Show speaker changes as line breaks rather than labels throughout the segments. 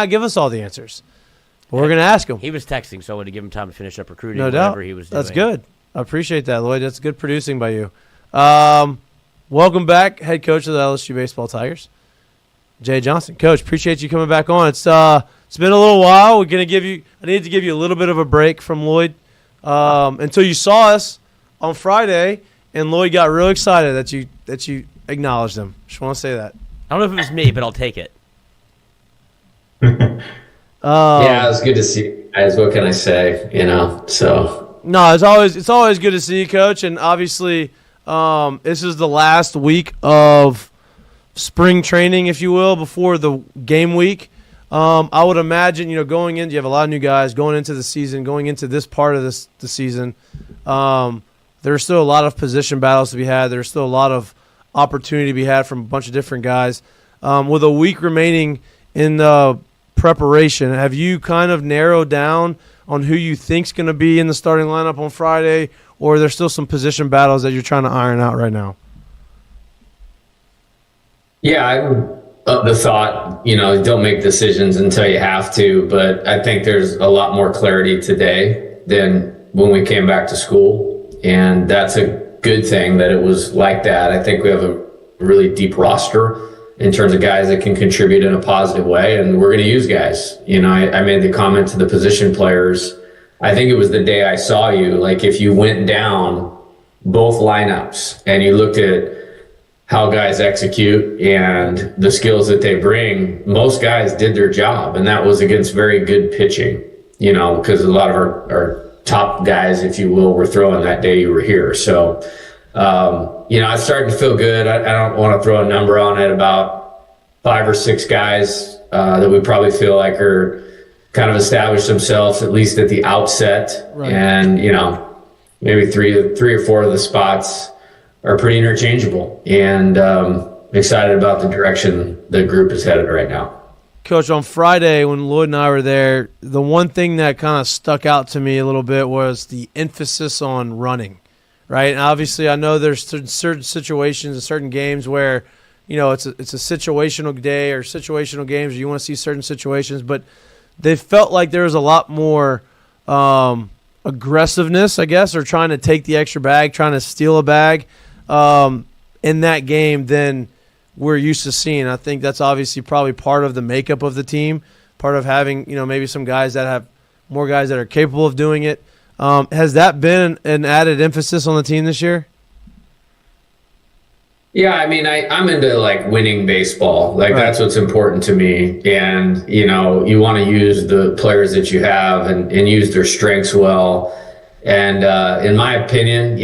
not give us all the answers. But we're going to ask him.
He was texting, so I wanted to give him time to finish up recruiting.
No doubt.
He was doing.
That's good. I appreciate that, Lloyd. That's good producing by you. Welcome back, head coach of the LSU Baseball Tigers, Jay Johnson. Coach, appreciate you coming back on. It's been a little while. I need to give you a little bit of a break from Lloyd until you saw us on Friday, and Lloyd got real excited that you acknowledged him. Just want to say that.
I don't know if it was me, but I'll take it.
Yeah, it was good to see you guys. What can I say?
No, it's always good to see you, Coach, and obviously. This is the last week of spring training, if you will, before the game week. I would imagine, going in, you have a lot of new guys going into the season, going into this part of the season. There's still a lot of position battles to be had. There's still a lot of opportunity to be had from a bunch of different guys. With a week remaining in the preparation, have you kind of narrowed down on who you think's going to be in the starting lineup on Friday, or are there still some position battles that you're trying to iron out right now?
Yeah, I'm of the thought, don't make decisions until you have to, but I think there's a lot more clarity today than when we came back to school, and that's a good thing that it was like that. I think we have a really deep roster in terms of guys that can contribute in a positive way, and we're going to use guys. I made the comment to the position players. I think it was the day I saw you, like if you went down both lineups and you looked at how guys execute and the skills that they bring, most guys did their job, and that was against very good pitching, because a lot of our top guys, if you will, were throwing that day you were here. So, it's starting to feel good. I don't want to throw a number on it, about 5 or 6 guys that we probably feel like are kind of established themselves, at least at the outset. Right. And, maybe three or four of the spots are pretty interchangeable, and excited about the direction the group is headed right now.
Coach, on Friday when Lloyd and I were there, the one thing that kind of stuck out to me a little bit was the emphasis on running, right? And obviously I know there's certain situations and certain games where, it's a situational day or situational games, or you want to see certain situations, but they felt like there was a lot more aggressiveness, I guess, or trying to take the extra bag, trying to steal a bag in that game than we're used to seeing. I think that's obviously probably part of the makeup of the team, part of having, maybe some guys that have more guys that are capable of doing it. Has that been an added emphasis on the team this year?
Yeah, I'm into winning baseball. That's what's important to me. And, you want to use the players that you have and use their strengths well. And in my opinion,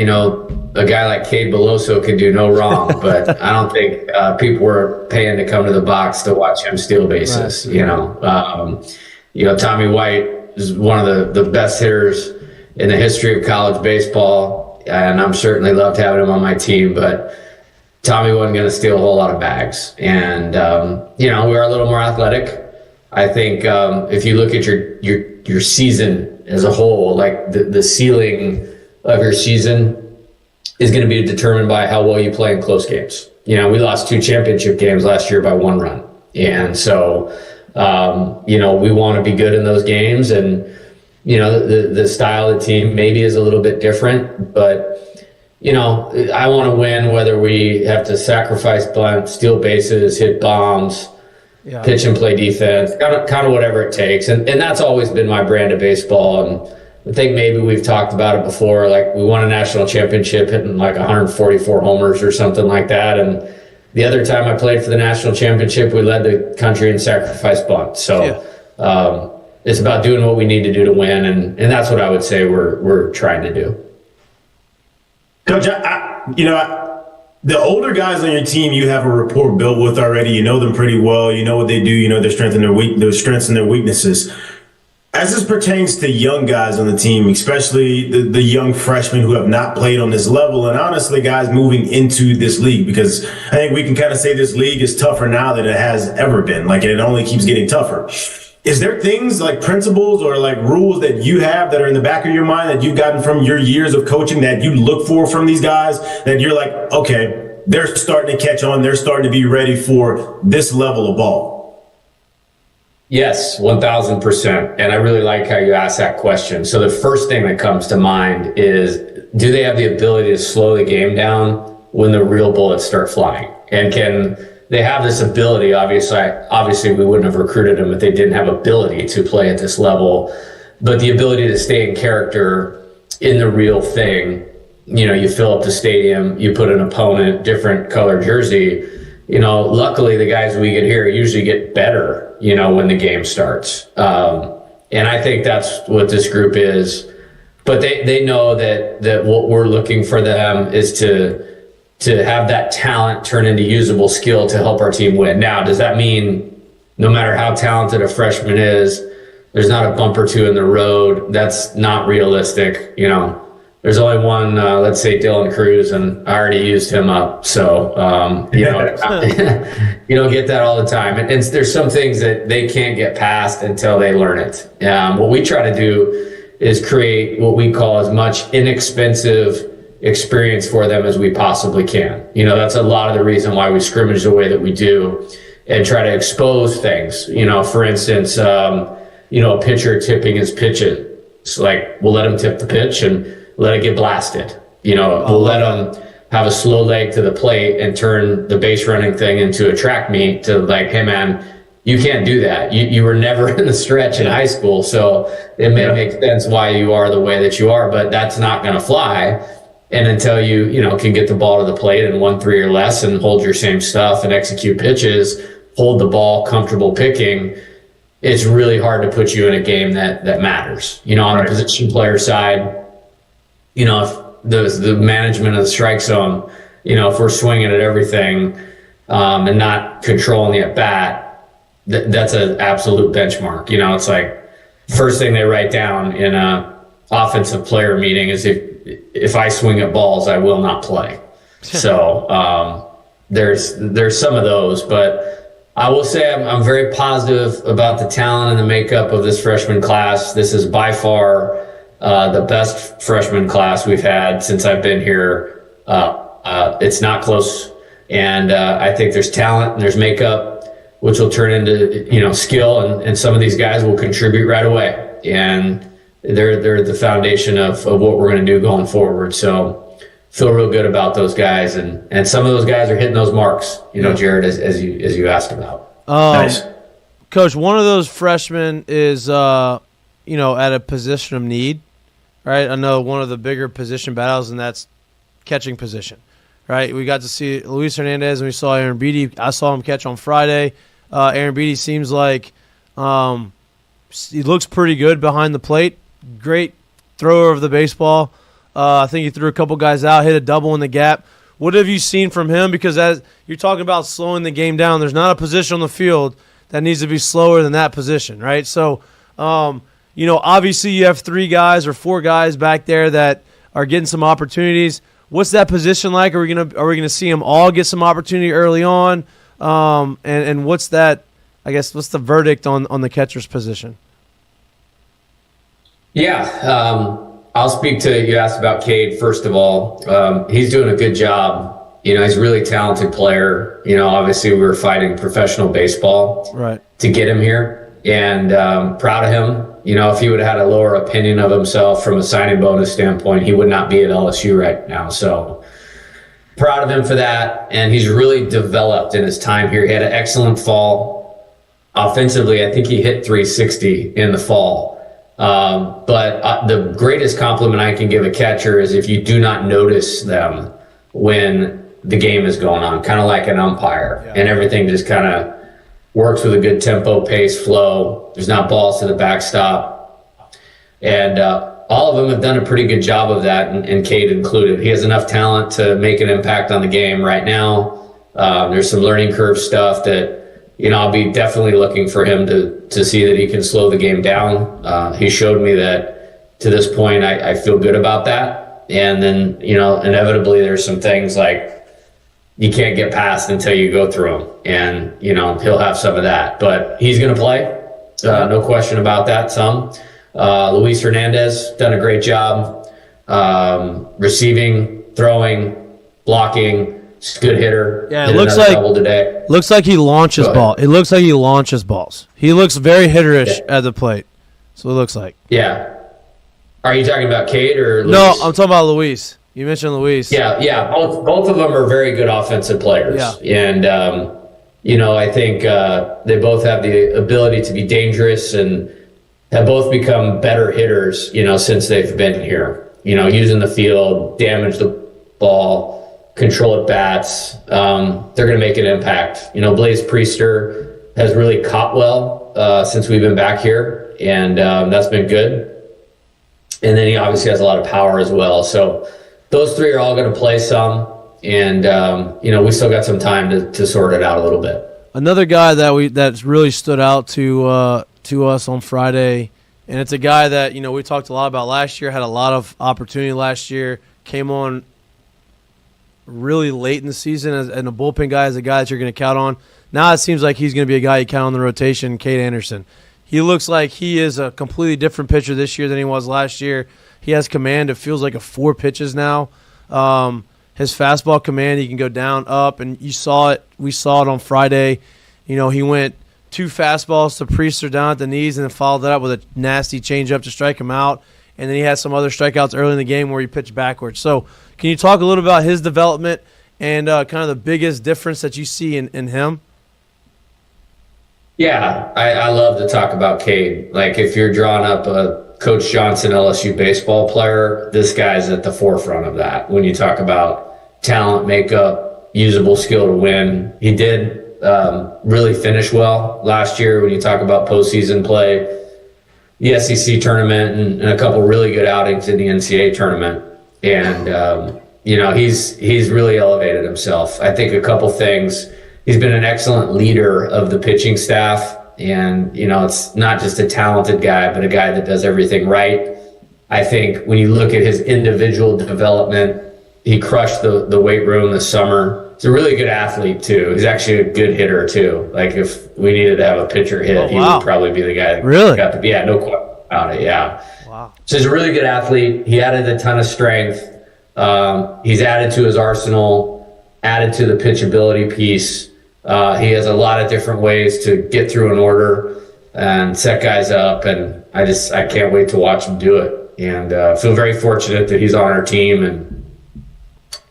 a guy like Cade Beloso can do no wrong, but I don't think people were paying to come to the box to watch him steal bases. Right. Tommy White is one of the best hitters in the history of college baseball, and I'm certainly loved having him on my team, but Tommy wasn't going to steal a whole lot of bags. And, we are a little more athletic. I think if you look at your season as a whole, the ceiling of your season is going to be determined by how well you play in close games. We lost 2 championship games last year by 1 run. And so, we want to be good in those games. And, the style of the team maybe is a little bit different, but I want to win whether we have to sacrifice bunt, steal bases, hit bombs, pitch and play defense, kind of whatever it takes. And that's always been my brand of baseball. And I think maybe we've talked about it before. We won a national championship hitting 144 homers or something like that. And the other time I played for the national championship, we led the country in sacrifice bunt. So it's about doing what we need to do to win. And that's what I would say we're trying to do.
Coach, the older guys on your team, you have a rapport built with already. You know them pretty well. You know what they do. You know their strengths and their weaknesses. As this pertains to young guys on the team, especially the young freshmen who have not played on this level, and honestly, guys moving into this league, because I think we can kind of say this league is tougher now than it has ever been. It only keeps getting tougher. Is there things like principles or rules that you have that are in the back of your mind that you've gotten from your years of coaching that you look for from these guys that you're okay, they're starting to catch on, they're starting to be ready for this level of ball?
Yes, 1000%. And I really like how you asked that question. So the first thing that comes to mind is, do they have the ability to slow the game down when the real bullets start flying? And can they have this ability? Obviously we wouldn't have recruited them if they didn't have ability to play at this level, but the ability to stay in character in the real thing. You fill up the stadium, you put an opponent, different color jersey. Luckily the guys we get here usually get better, when the game starts. And I think that's what this group is. But they know that what we're looking for them is to have that talent turn into usable skill to help our team win. Now, does that mean no matter how talented a freshman is, there's not a bump or two in the road? That's not realistic. There's only one, let's say Dylan Cruz, and I already used him up. So, you don't get that all the time. And there's some things that they can't get past until they learn it. What we try to do is create what we call as much inexpensive experience for them as we possibly can. That's a lot of the reason why we scrimmage the way that we do and try to expose things. For instance, a pitcher tipping his pitches. It's like, we'll let him tip the pitch and let it get blasted. We'll let them have a slow leg to the plate and turn the base running thing into a track meet to like, hey man, you can't do that. You were never in the stretch in high school. So it may make sense why you are the way that you are, but that's not going to fly. And until you can get the ball to the plate in 1-3 or less and hold your same stuff and execute pitches, hold the ball, comfortable picking, it's really hard to put you in a game that matters. On the position player side, if the management of the strike zone, if we're swinging at everything and not controlling the at bat, that's an absolute benchmark. It's like first thing they write down in a offensive player meeting is if I swing at balls, I will not play. So there's some of those, but I will say I'm very positive about the talent and the makeup of this freshman class. This is by far the best freshman class we've had since I've been here. It's not close. And I think there's talent and there's makeup, which will turn into, skill. And some of these guys will contribute right away. And they're the foundation of what we're going to do going forward. So feel real good about those guys. And some of those guys are hitting those marks, Jared, as you asked about.
Nice.
Coach, one of those freshmen is, at a position of need, right? I know one of the bigger position battles, and that's catching position, right? We got to see Luis Hernandez, and we saw Aaron Beatty. I saw him catch on Friday. Aaron Beatty seems like he looks pretty good behind the plate. Great thrower of the baseball. I think he threw a couple guys out, hit a double in the gap. What have you seen from him? Because as you're talking about slowing the game down, there's not a position on the field that needs to be slower than that position, right? So, obviously you have 3 guys or 4 guys back there that are getting some opportunities. What's that position like? Are we gonna see them all get some opportunity early on? And what's that? I guess what's the verdict on the catcher's position?
Yeah, I'll speak to you. Asked about Cade first of all. He's doing a good job. He's a really talented player. Obviously we were fighting professional baseball to get him here, and proud of him. If he would have had a lower opinion of himself from a signing bonus standpoint, he would not be at LSU right now. So proud of him for that. And he's really developed in his time here. He had an excellent fall. Offensively, I think he hit 360 in the fall. But the greatest compliment I can give a catcher is if you do not notice them when the game is going on, kind of like an umpire, and everything just kind of works with a good tempo, pace, flow. There's not balls to the backstop. And all of them have done a pretty good job of that, and Cade included. He has enough talent to make an impact on the game right now. There's some learning curve stuff that, I'll be definitely looking for him to see that he can slow the game down. He showed me that to this point, I feel good about that. And then, inevitably there's some things like you can't get past until you go through them. And, he'll have some of that. But he's going to play. No question about that, some. Luis Hernandez done a great job receiving, throwing, blocking. He's a good hitter.
Yeah, it
Hit
looks
another
like
double today.
looks like he launches ball. It looks like he launches balls. He looks very hitterish at the plate. So it looks like.
Yeah. Are you talking about Cade or Luis?
No, I'm talking about Luis. You mentioned Luis.
Yeah. Both of them are very good offensive players.
Yeah.
And, I think they both have the ability to be dangerous and have both become better hitters, since they've been here. Using the field, damage the ball, control at bats. They're going to make an impact. Blaze Priester has really caught well since we've been back here, and that's been good. And then he obviously has a lot of power as well. So those three are all going to play some, and we still got some time to sort it out a little bit.
Another guy that's really stood out to us on Friday, and it's a guy that we talked a lot about last year. Had a lot of opportunity last year. Came on really late in the season, and a bullpen guy is a guy that you're going to count on. Now it seems like he's going to be a guy you count on the rotation. Cade Anderson. He looks like he is a completely different pitcher this year than he was last year. He has command. It feels like 4 pitches now. His fastball command, he can go down, up, and you saw it. We saw it on Friday. He went 2 fastballs to Priester down at the knees and then followed that up with a nasty changeup to strike him out. And then he had some other strikeouts early in the game where he pitched backwards. So can you talk a little about his development and kind of the biggest difference that you see in him?
Yeah, I love to talk about Cade. Like, if you're drawing up a Coach Johnson LSU baseball player, this guy's at the forefront of that. When you talk about talent, makeup, usable skill to win, he did really finish well last year. When you talk about postseason play, the SEC tournament, and a couple really good outings in the NCAA tournament, and he's really elevated himself. I think a couple things. He's been an excellent leader of the pitching staff, and it's not just a talented guy, but a guy that does everything right. I think when you look at his individual development, he crushed the weight room this summer. He's a really good athlete too. He's actually a good hitter too. Like, if we needed to have a pitcher hit, he would probably be the guy that
really
got the, no question about it. Yeah.
Wow. So
he's a really good athlete. He added a ton of strength. He's added to his arsenal, added to the pitchability piece. He has a lot of different ways to get through an order and set guys up, and I can't wait to watch him do it. And feel very fortunate that he's on our team, and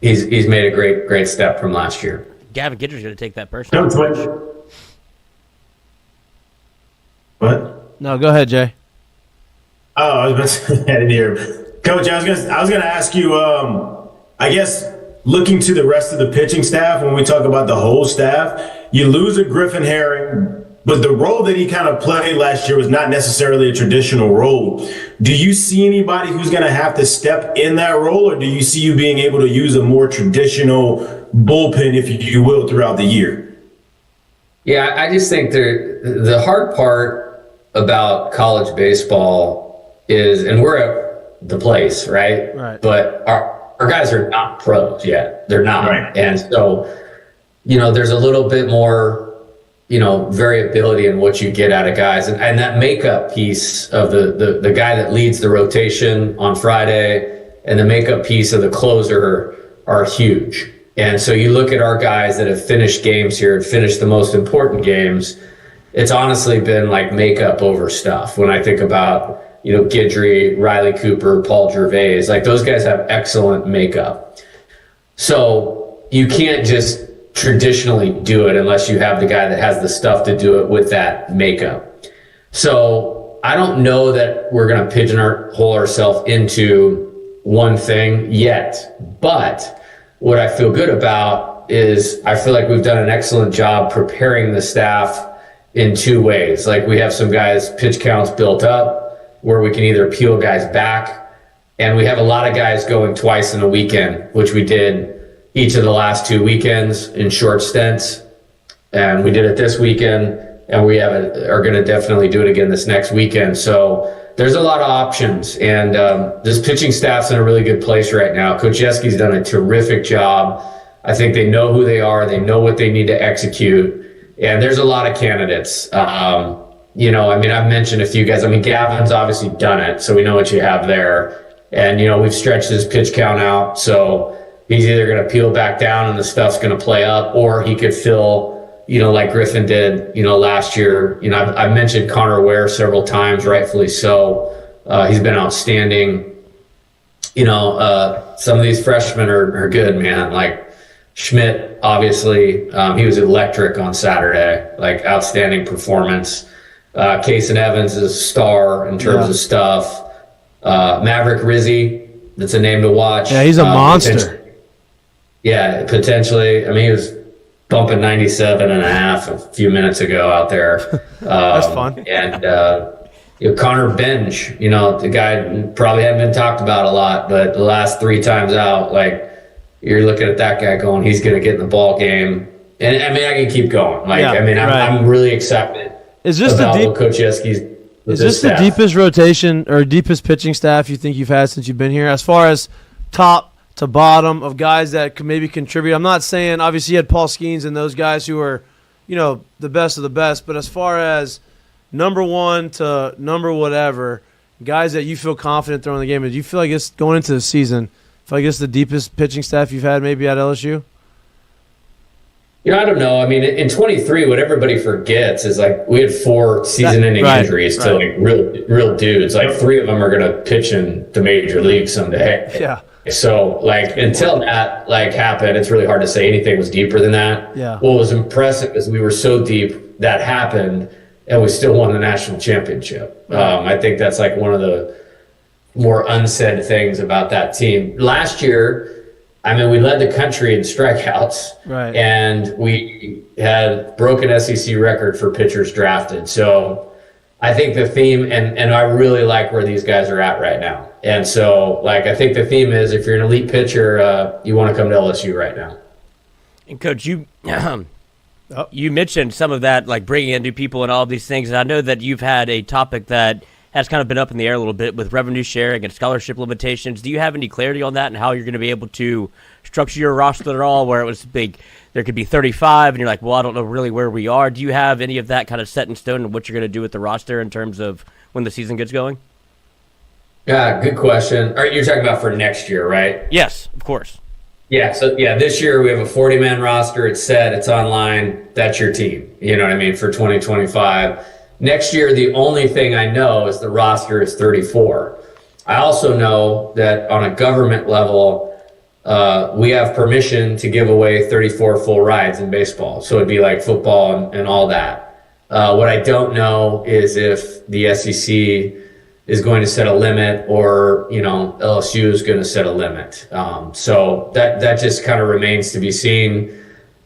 he's made a great step from last year.
Gavin Gidry's going to take that person.
What?
No, go ahead, Jay.
Oh, I was about to, I didn't hear. Coach, I was gonna ask you. I guess looking to the rest of the pitching staff, when we talk about the whole staff, you lose a Griffin Herring, but the role that he kind of played last year was not necessarily a traditional role. Do you see anybody who's going to have to step in that role, or do you see you being able to use a more traditional bullpen, if you will, throughout the year?
Yeah, I just think the hard part about college baseball is, and we're at the place, right?
Right.
But our guys are not pros yet. They're not.
Right.
And so, there's a little bit more, variability in what you get out of guys. And that makeup piece of the guy that leads the rotation on Friday and the makeup piece of the closer are huge. And so you look at our guys that have finished games here and finished the most important games, it's honestly been like makeup over stuff. When I think about, Guidry, Riley Cooper, Paul Gervais, like those guys have excellent makeup. So you can't just traditionally do it unless you have the guy that has the stuff to do it with that makeup. So I don't know that we're going to pigeonhole ourselves into one thing yet, but what I feel good about is I feel like we've done an excellent job preparing the staff in 2 ways. Like, we have some guys pitch counts built up where we can either peel guys back, and we have a lot of guys going twice in a weekend, which we did each of the last 2 weekends in short stints, and we did it this weekend, and we are going to definitely do it again this next weekend. So there's a lot of options, and this pitching staff's in a really good place right now. Coach Yeski's done a terrific job. I think they know who they are. They know what they need to execute, and there's a lot of candidates. I've mentioned a few guys. Gavin's obviously done it, so we know what you have there. And, we've stretched his pitch count out. So, he's either going to peel back down and the stuff's going to play up, or he could fill, like Griffin did, last year. I've mentioned Connor Ware several times, rightfully so. He's been outstanding. Some of these freshmen are good, man. Like Schmidt, obviously, he was electric on Saturday, like outstanding performance. Kason Evans is a star in terms of stuff. Maverick Rizzi, that's a name to watch.
Yeah, he's a monster.
Potentially. I mean, he was bumping 97 and a half a few minutes ago out there.
That's fun.
And Connor Benj, the guy probably hadn't been talked about a lot, but the last 3 times out, like, you're looking at that guy going, he's going to get in the ball game. And I mean, I can keep going. I'm really excited.
Is this
about what Coach Yeski's?
Is this the deepest rotation or deepest pitching staff you think you've had since you've been here, as far as top to bottom of guys that could maybe contribute? I'm not saying, obviously, you had Paul Skeens and those guys who are, the best of the best, but as far as number 1 to number whatever, guys that you feel confident throwing the game, do you feel like it's going into the season? Feel like it's the deepest pitching staff you've had maybe at LSU?
I don't know. I mean, in 23, what everybody forgets is, like, we had 4 season-ending injuries to, like, real dudes. Like, 3 of them are going to pitch in the major league someday.
Yeah.
So, like, until that, like, happened, it's really hard to say anything was deeper than that.
Yeah.
What was impressive is we were so deep that happened, and we still won the national championship. I think that's, like, one of the more unsaid things about that team. Last year, I mean, we led the country in strikeouts,
right,
and we had broken SEC record for pitchers drafted. So I think the theme, and I really like where these guys are at right now. And so, like, I think the theme is, if you're an elite pitcher, you want to come to LSU right now.
And Coach, you mentioned some of that, like bringing in new people and all of these things. And I know that you've had a topic that has kind of been up in the air a little bit with revenue sharing and scholarship limitations. Do you have any clarity on that and how you're going to be able to structure your roster at all, where it was big? There could be 35 and you're like, well, I don't know really where we are. Do you have any of that kind of set in stone and what you're going to do with the roster in terms of when the season gets going?
Yeah, good question. All right, you're talking about for next year, right?
Yes, of course.
Yeah, so this year we have a 40-man roster. It's set, it's online. That's your team, you know what I mean, for 2025. Next year, the only thing I know is the roster is 34. I also know that on a government level, we have permission to give away 34 full rides in baseball. So it'd be like football and all that. What I don't know is if the SEC is going to set a limit, or, LSU is going to set a limit. So that just kind of remains to be seen.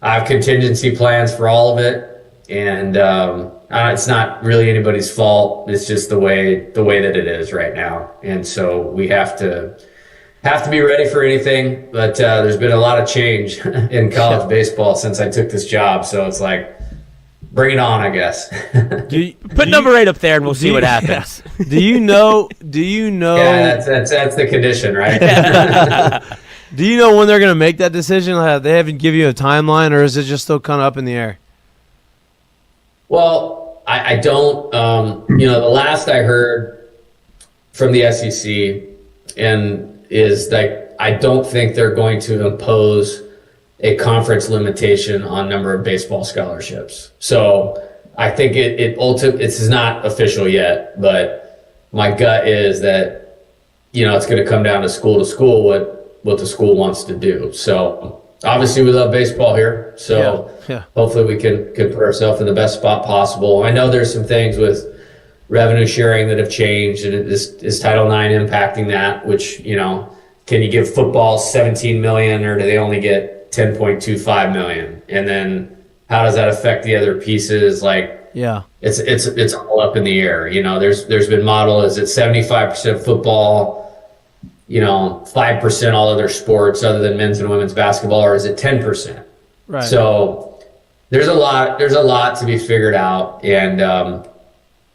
I have contingency plans for all of it, and it's not really anybody's fault. It's just the way that it is right now, and so we have to be ready for anything. But there's been a lot of change in college baseball since I took this job, so it's like, bring it on, I guess.
Put number 8 up there, and we'll see what happens.
Yeah. Do you know?
Yeah, that's the condition, right?
Do you know when they're going to make that decision? They haven't given you a timeline, or is it just still kind of up in the air?
Well, I don't. The last I heard from the SEC is that I don't think they're going to impose a conference limitation on number of baseball scholarships. So I think it's not official yet, but my gut is that, it's going to come down to school what the school wants to do. So obviously we love baseball here. So hopefully we can put ourselves in the best spot possible. I know there's some things with revenue sharing that have changed, and is Title IX impacting that, which, can you give football $17 million, or do they only get $10.25 million? And then how does that affect the other pieces? Like, it's all up in the air. There's been model, is it 75% football, 5% all other sports other than men's and women's basketball, or is it 10%?
Right.
So there's a lot to be figured out. And,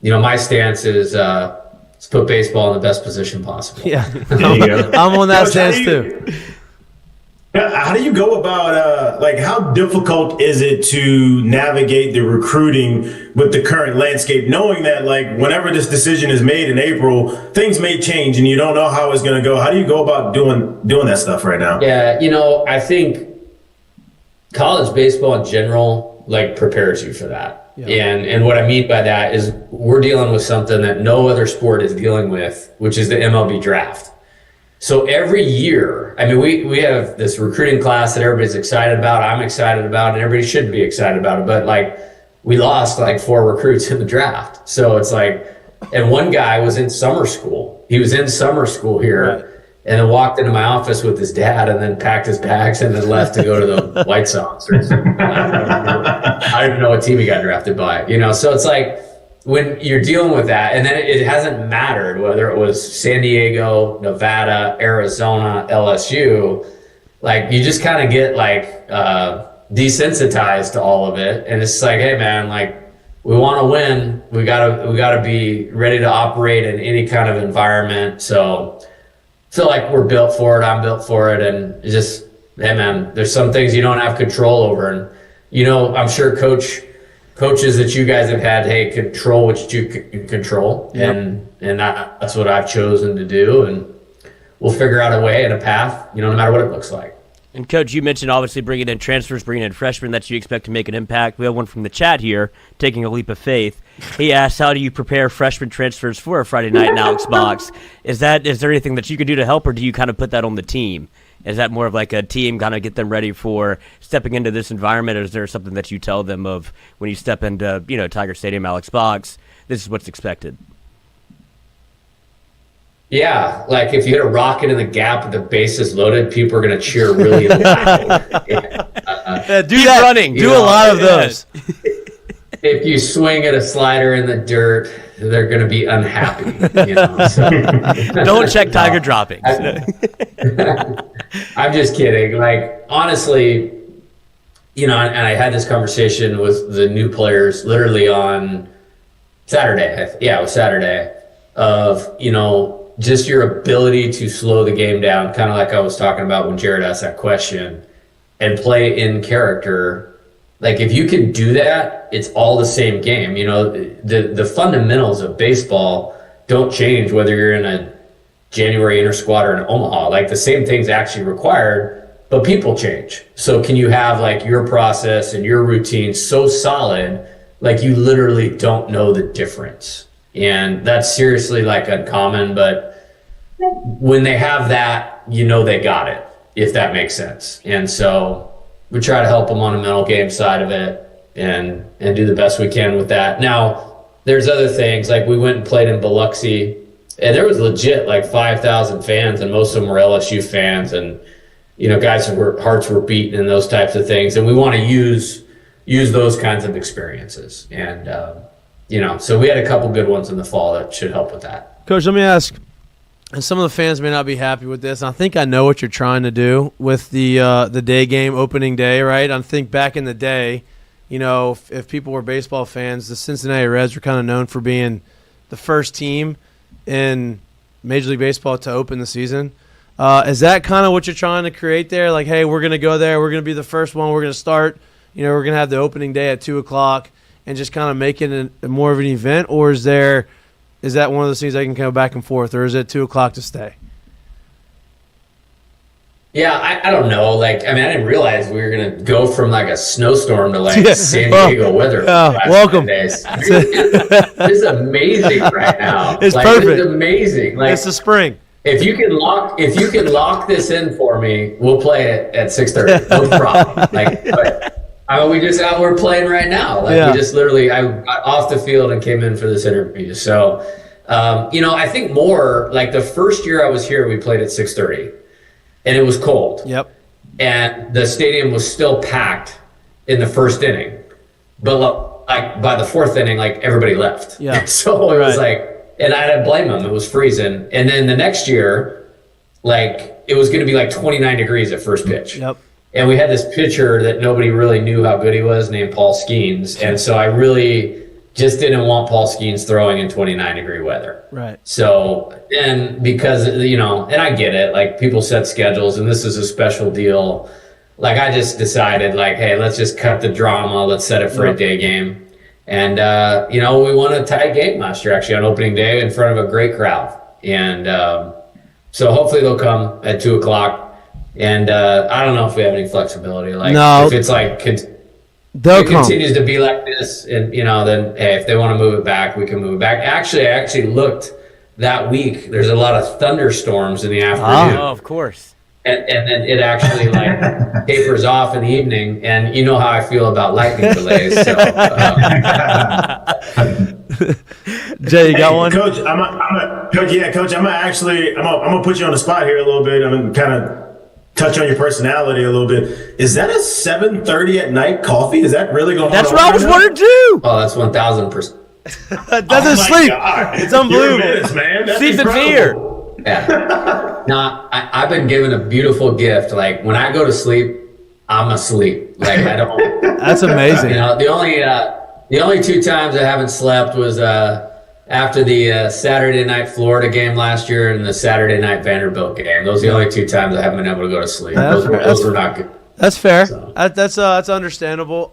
my stance is, let's put baseball in the best position possible.
Yeah. I'm on that stance too.
How do you go about, how difficult is it to navigate the recruiting with the current landscape, knowing that, whenever this decision is made in April, things may change and you don't know how it's going to go? How do you go about doing that stuff right now?
Yeah, I think college baseball in general, prepares you for that. Yeah. And what I mean by that is we're dealing with something that no other sport is dealing with, which is the MLB draft. So every year, we have this recruiting class that everybody's excited about. I'm excited about, and everybody should be excited about it. But we lost 4 recruits in the draft. So it's and one guy was in summer school. He was in summer school here, right, and then walked into my office with his dad, and then packed his bags and then left to go to the White Sox. Or something. I don't even know what team he got drafted by. So it's when you're dealing with that, and then it hasn't mattered whether it was San Diego, Nevada, Arizona, LSU, you just kind of get desensitized to all of it. And it's hey man, we want to win. We gotta be ready to operate in any kind of environment. So I feel like we're built for it. I'm built for it. And it's just, hey man, there's some things you don't have control over. And, I'm sure coaches that you guys have had, hey, control what you can control. Yep. And that's what I've chosen to do. And we'll figure out a way and a path, no matter what it looks like.
And Coach, you mentioned obviously bringing in transfers, bringing in freshmen that you expect to make an impact. We have one from the chat here, taking a leap of faith. He asks, how do you prepare freshman transfers for a Friday night in Alex Box? Is there anything that you can do to help, or do you kind of put that on the team? Is that more of a team kind of get them ready for stepping into this environment, or is there something that you tell them of when you step into, Tiger Stadium, Alex Box, this is what's expected?
Yeah, if you hit a rocket in the gap with the bases loaded, people are going to cheer really loud.
Do that. Running. Do a lot of those.
If you swing at a slider in the dirt, they're going to be unhappy. So.
Don't check Tiger droppings.
I'm just kidding. Honestly, and I had this conversation with the new players literally on Saturday. Yeah, it was Saturday. Of, just your ability to slow the game down, kind of like I was talking about when Jared asked that question, and play in character. If you can do that, it's all the same game. The fundamentals of baseball don't change whether you're in a January inter-squad or in Omaha. The same thing's actually required, but people change. So can you have your process and your routine so solid, you literally don't know the difference? And that's seriously uncommon, but when they have that, they got it, if that makes sense. And so we try to help them on the mental game side of it and do the best we can with that. Now, there's other things, we went and played in Biloxi, and there was legit 5,000 fans, and most of them were LSU fans, and guys who hearts were beaten and those types of things. And we want to use those kinds of experiences. And so we had a couple good ones in the fall that should help with that.
Coach, let me ask, and some of the fans may not be happy with this, and I think I know what you're trying to do with the day game, opening day, right? I think back in the day, if people were baseball fans, the Cincinnati Reds were kind of known for being the first team in Major League Baseball to open the season. Is that kind of what you're trying to create there? Hey, we're going to go there. We're going to be the first one. We're going to start. We're going to have the opening day at 2 o'clock and just kind of make it more of an event? Or is that one of those things that can go back and forth? Or is it 2 o'clock to stay?
Yeah, I don't know. I didn't realize we were going to go from a snowstorm to San Diego weather.
Welcome.
It's amazing right now.
It's perfect.
It's amazing.
It's the spring.
If you can lock this in for me, we'll play it at 6:30. No problem. We're playing right now. We just literally, I got off the field and came in for this interview. So, I think more the first year I was here, we played at 6:30. And it was cold. Yep. And the stadium was still packed in the first inning. But by the fourth inning, everybody left. Yeah. So it was and I didn't blame them. It was freezing. And then the next year, it was going to be 29 degrees at first pitch. Yep. And we had this pitcher that nobody really knew how good he was named Paul Skeens. And so I really just didn't want Paul Skeens throwing in 29-degree weather.
Right.
So, and because, and I get it, like people set schedules and this is a special deal. Like I just decided like, hey, let's just cut the drama. Let's set it for a day game. And, we won a tight game last year actually on opening day in front of a great crowd. And so hopefully they'll come at 2:00. And I don't know if we have any flexibility. Like if it's like
they'll come.
Continues to be like this, and then hey, if they want to move it back, we can move it back. Actually, I actually looked that week. There's a lot of thunderstorms in the afternoon.
Oh, of course.
And then it actually like tapers off in the evening, and you know how I feel about lightning delays. So,
Jay, you got one,
Coach? Coach. I'm gonna put you on the spot here a little bit. I'm gonna kind of touch on your personality a little bit. Is that a 7:30 at night coffee? Is that really going on?
That's what I was wondering too.
Oh, that's 1,000%.
Doesn't sleep.
God.
It's unbelievable.
Minutes, man. That's
Sleep in
incredible.
fear.
Yeah. No, I've been given a beautiful gift. Like when I go to sleep, I'm asleep. Like I don't.
That's amazing.
The only 2 times I haven't slept was after the Saturday night Florida game last year and the Saturday night Vanderbilt game. Those are the only 2 times I haven't been able to go to sleep. Those were not good.
That's fair.
So.
That's understandable.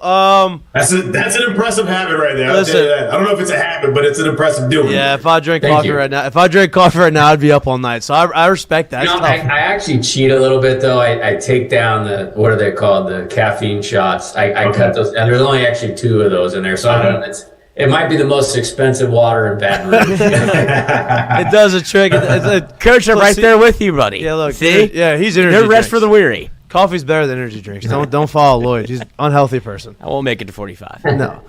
That's an impressive habit right there. I'll
Listen,
tell you that. I don't know if it's a habit, but it's an impressive doing.
Yeah, if I drank coffee right now, I'd be up all night. So I respect that.
I actually cheat a little bit though. I take down what are they called? The caffeine shots. I cut those, and there's only actually 2 of those in there. So I don't know. It might be the most expensive water in Baton Rouge.
It does a trick.
Coach, I'm right there with you, buddy.
Yeah, look.
See?
Yeah, he's energy
No rest
drinks.
for the weary.
Coffee's better than energy drinks. Don't follow Lloyd. He's an unhealthy person.
I won't make it to 45.
No.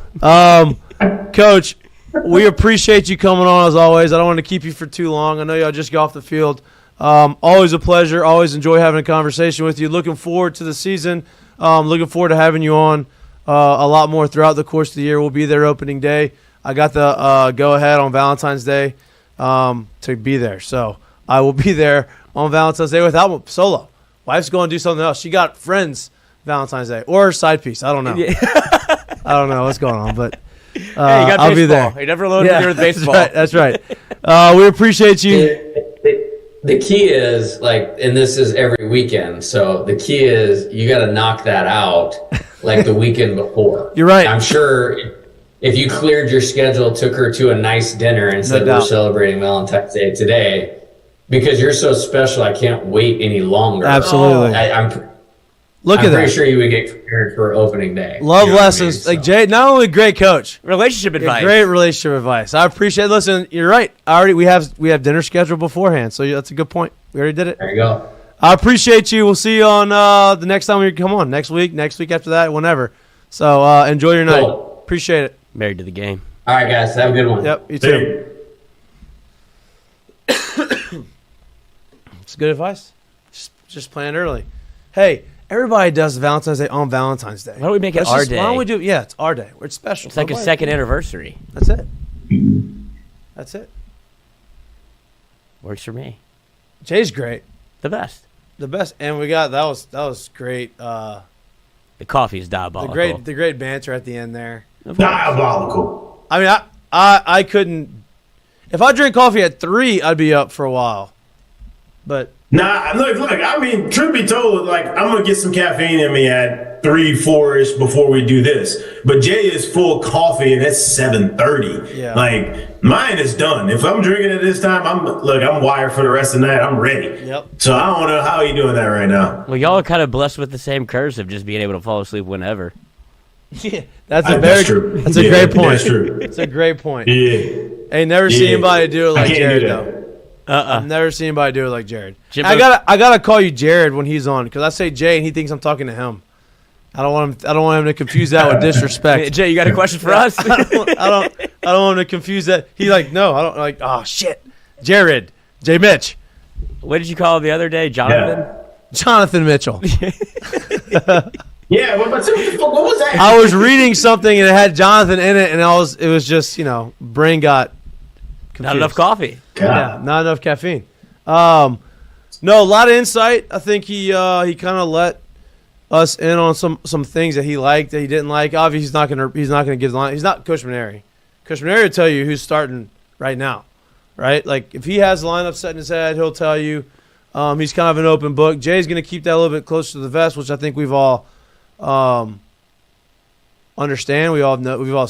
Coach, we appreciate you coming on as always. I don't want to keep you for too long. I know y'all just got off the field. Always a pleasure. Always enjoy having a conversation with you. Looking forward to the season. Looking forward to having you on a lot more throughout the course of the year. We'll be there opening day. I got the go-ahead on Valentine's Day to be there. So I will be there on Valentine's Day without solo. Wife's going to do something else. She got friends Valentine's Day or her side piece. I don't know. I don't know what's going on, but
Hey, you got
I'll be
baseball.
there.
You never alone with baseball.
That's right. We appreciate you.
The key is and this is every weekend. So the key is you got to knock that out like the weekend before.
You're right.
I'm sure if you cleared your schedule, took her to a nice dinner instead of we're celebrating Valentine's Day today, because you're so special, I can't wait any longer.
Absolutely.
I'm pretty sure you would get prepared for opening day.
Love lessons.
Like
Jay, not only great coach.
Relationship advice.
Great relationship advice. I appreciate it. Listen, you're right. We have dinner scheduled beforehand, so that's a good point. We already did it.
There you go.
I appreciate you. We'll see you on the next time we come on. Next week after that, whenever. So enjoy your night.
Cool.
Appreciate it.
Married to the game.
All right, guys. Have a good one.
Yep, you too. It's good advice. Just plan early. Hey, everybody does Valentine's Day on Valentine's Day.
Why don't we make it our day?
Why don't we do? Yeah, it's our day. It's special.
It's like a second anniversary.
That's it. That's it.
Works for me.
Jay's great.
The best.
The best, and we got that was great. The
coffee is diabolical.
The great banter at the end there.
Diabolical.
I mean, I couldn't. If I drink coffee at 3, I'd be up for a while. But
Nah, look. I mean, truth be told, I'm gonna get some caffeine in me at 3, 4-ish before we do this. But Jay is full coffee, and it's 7:30.
Yeah.
Mine is done. If I'm drinking at this time, I'm wired for the rest of the night. I'm ready.
Yep.
So I don't know how you doing that right now.
Well, y'all are kind of blessed with the same curse of just being able to fall asleep whenever.
yeah, that's
true.
That's a great point.
That's true.
It's a great point.
Yeah.
Ain't never seen anybody do it like
can't
Jared
do that.
though. I've never seen anybody do it like Jared.
Jimbo-
I gotta call you Jared when he's on because I say Jay and he thinks I'm talking to him. I don't want him to confuse that with disrespect.
Hey, Jay, you got a question for us?
I don't want him to confuse that. He's like, no, I don't oh shit. Jared. J Mitch.
What did you call him the other day? Jonathan?
Yeah.
Jonathan Mitchell.
Yeah, what was that?
I was reading something and it had Jonathan in it and it was just, brain got confused.
Not enough coffee.
Yeah, not enough caffeine. No, a lot of insight. I think he kind of let us in on some things that he liked that he didn't like. Obviously, he's not gonna give the line. He's not Coach Maneri. Coach Maneri will tell you who's starting right now, right? Like, if he has the lineup set in his head, he'll tell you. He's kind of an open book. Jay's going to keep that a little bit closer to the vest, which I think we've all understand. We've all